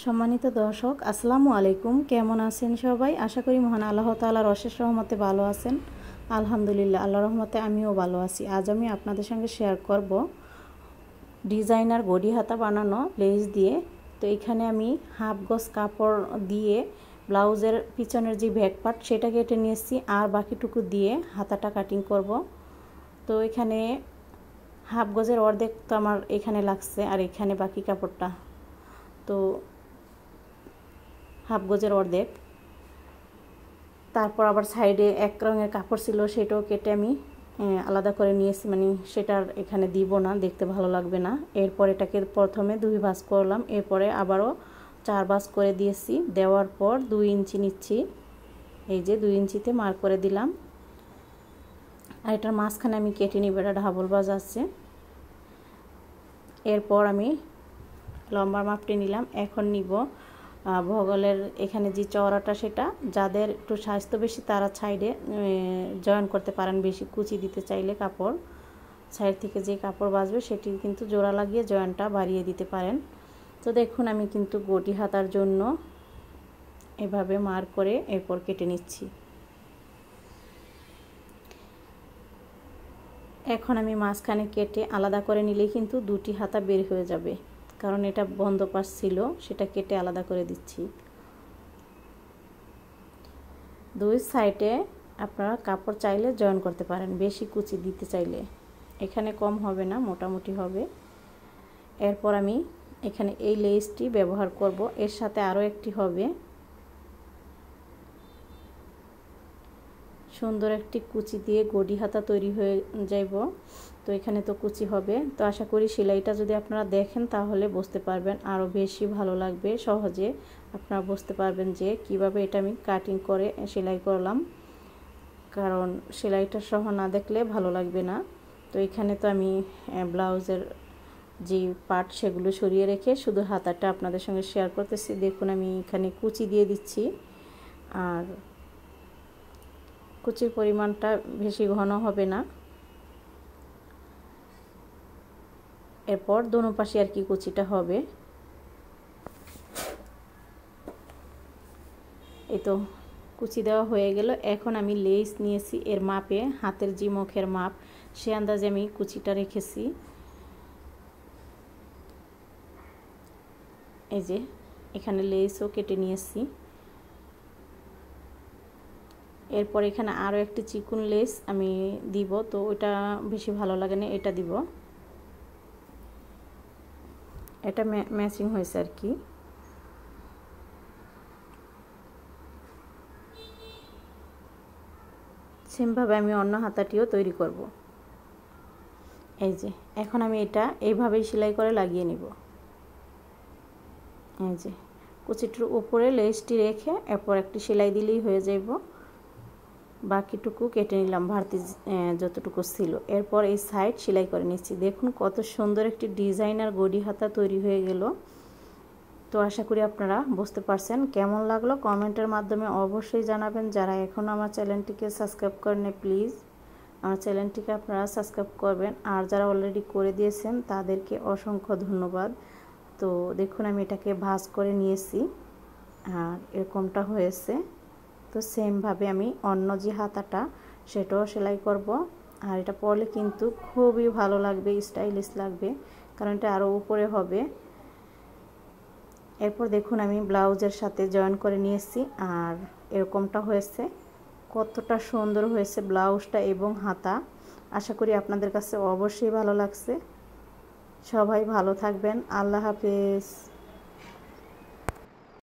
সম্মানিত দর্শক আসসালামু আলাইকুম, কেমন আছেন সবাই? আশা করি মহান আল্লাহ তাআলার অশেষ রহমতে ভালো আছেন। আলহামদুলিল্লাহ, আল্লাহর রহমতে আমিও ভালো আছি। আজ আমি আপনাদের সঙ্গে শেয়ার করব ডিজাইনার গড়ি হাতা বানানো লেস দিয়ে। তো এখানে আমি হাফ গজ কাপড় দিয়ে ব্লাউজের পিছনের যে ব্যাক পার্ট সেটা কেটে নিয়েছি, আর বাকিটুকু দিয়ে হাতাটা কাটিং করব। তো এখানে হাফ গজের অর্ধেক তো আমার এখানে লাগছে, আর এখানে বাকি কাপড়টা তো হাফ গজের অর্ধেক। তারপর আবার সাইডে এক রঙের কাপড় ছিল, সেটাও কেটে আমি আলাদা করে নিয়েছি, মানে সেটার এখানে দিব না, দেখতে ভালো লাগবে না। এরপর এটাকে প্রথমে 2 ভাঁজ করলাম, এরপরে আবারও 4 ভাঁজ করে দিয়েছি। দেওয়ার পর 2 ইঞ্চি নিচ্ছি, এই যে 2 ইঞ্চিতে মার্ক করে দিলাম। আর এটার মাঝখানে আমি কেটে নিব, এটা ডাবল ভাঁজ আছে। এরপর আমি লম্বার মাপটি নিলাম। এখন নিব বগলের এখানে যে চওড়াটা, সেটা যাদের একটু স্বাস্থ্য বেশি তারা সাইডে জয়েন করতে পারেন, বেশি কুচি দিতে চাইলে কাপড় সাইড থেকে যে কাপড় বাঁচবে সেটি কিন্তু জোড়া লাগিয়ে জয়েনটা বাড়িয়ে দিতে পারেন। তো দেখুন আমি কিন্তু গটি হাতার জন্য এভাবে মার্ক করে এরপর কেটে নিচ্ছি। এখন আমি মাঝখানে কেটে আলাদা করে নিলেই কিন্তু 2টি হাতা বের হয়ে যাবে, কারণ এটা বন্ধ পাশ ছিল, সেটা কেটে আলাদা করে দিচ্ছি। 2 সাইডে আপনারা কাপড় চাইলে জয়েন করতে পারেন, বেশি কুচি দিতে চাইলে। এখানে কম হবে না, মোটামুটি হবে। এরপর আমি এখানে এই লেসটি ব্যবহার করব, এর সাথে আরও একটি হবে। সুন্দর একটি কুচি দিয়ে গড়ি হাতা তৈরি হয়ে যাইব। তো এখানে তো কুচি হবে। তো আশা করি সেলাইটা যদি আপনারা দেখেন তাহলে বুঝতে পারবেন, আরও বেশি ভালো লাগবে। সহজে আপনারা বুঝতে পারবেন যে কিভাবে এটা আমি কাটিং করে সেলাই করলাম, কারণ সেলাইটা সহ না দেখলে ভালো লাগবে না। তো এখানে তো আমি ব্লাউজের যে পার্ট সেগুলো সরিয়ে রেখে শুধু হাতাটা আপনাদের সঙ্গে শেয়ার করতেছি। দেখুন আমি এখানে কুচি দিয়ে দিচ্ছি, আর কুচির পরিমাণটা বেশি ঘন হবে না। এরপর দোনো পাশে আর কি কুচিটা হবে। এই তো কুচি দেওয়া হয়ে গেল। এখন আমি লেস নিয়েছি, এর মাপে হাতের যে মুখের মাপ সে আন্দাজে আমি কুচিটা রেখেছি। এই যে এখানে লেসও কেটে নিয়েছি। এরপর এখানে আরও একটি চিকন লেস আমি দিব, তো ওটা বেশি ভালো লাগে না, এটা দিব। এটা ম্যাচিং হয়েছে আর কি। সেমভাবে আমি অন্য হাতাটিও তৈরি করব। এই যে এখন আমি এটা এইভাবেই সেলাই করে লাগিয়ে নিব। এই যে কুচিটির উপরে লেসটি রেখে এরপর একটি সেলাই দিলেই হয়ে যাইব। বাকিটুকু কেটে নিলাম, ভারতী যতটুকু ছিল। এরপর এই সাইড সেলাই করে নিচ্ছি। দেখুন কত সুন্দর একটি ডিজাইনার গড়ি হাতা তৈরি হয়ে গেল। তো আশা করি আপনারা বুঝতে পারছেন। কেমন লাগলো কমেন্টের মাধ্যমে অবশ্যই জানাবেন। যারা এখনও আমার চ্যানেলটিকে সাবস্ক্রাইব করেন প্লিজ আমার চ্যানেলটিকে আপনারা সাবস্ক্রাইব করবেন, আর যারা অলরেডি করে দিয়েছেন তাদেরকে অসংখ্য ধন্যবাদ। তো দেখুন আমি এটাকে ভাঁজ করে নিয়েছি, আর এরকমটা হয়েছে। তো সেমভাবে আমি অন্য যে হাতাটা সেটাও সেলাই করব, আর এটা পরলে কিন্তু খুবই ভালো লাগবে, স্টাইলিশ লাগবে, কারণ এটা আরও উপরে হবে। এরপর দেখুন আমি ব্লাউজের সাথে জয়েন করে নিয়েছি, আর এরকমটা হয়েছে। কতটা সুন্দর হয়েছে ব্লাউজটা এবং হাতা। আশা করি আপনাদের কাছে অবশ্যই ভালো লাগছে। সবাই ভালো থাকবেন। আল্লাহ হাফেজ।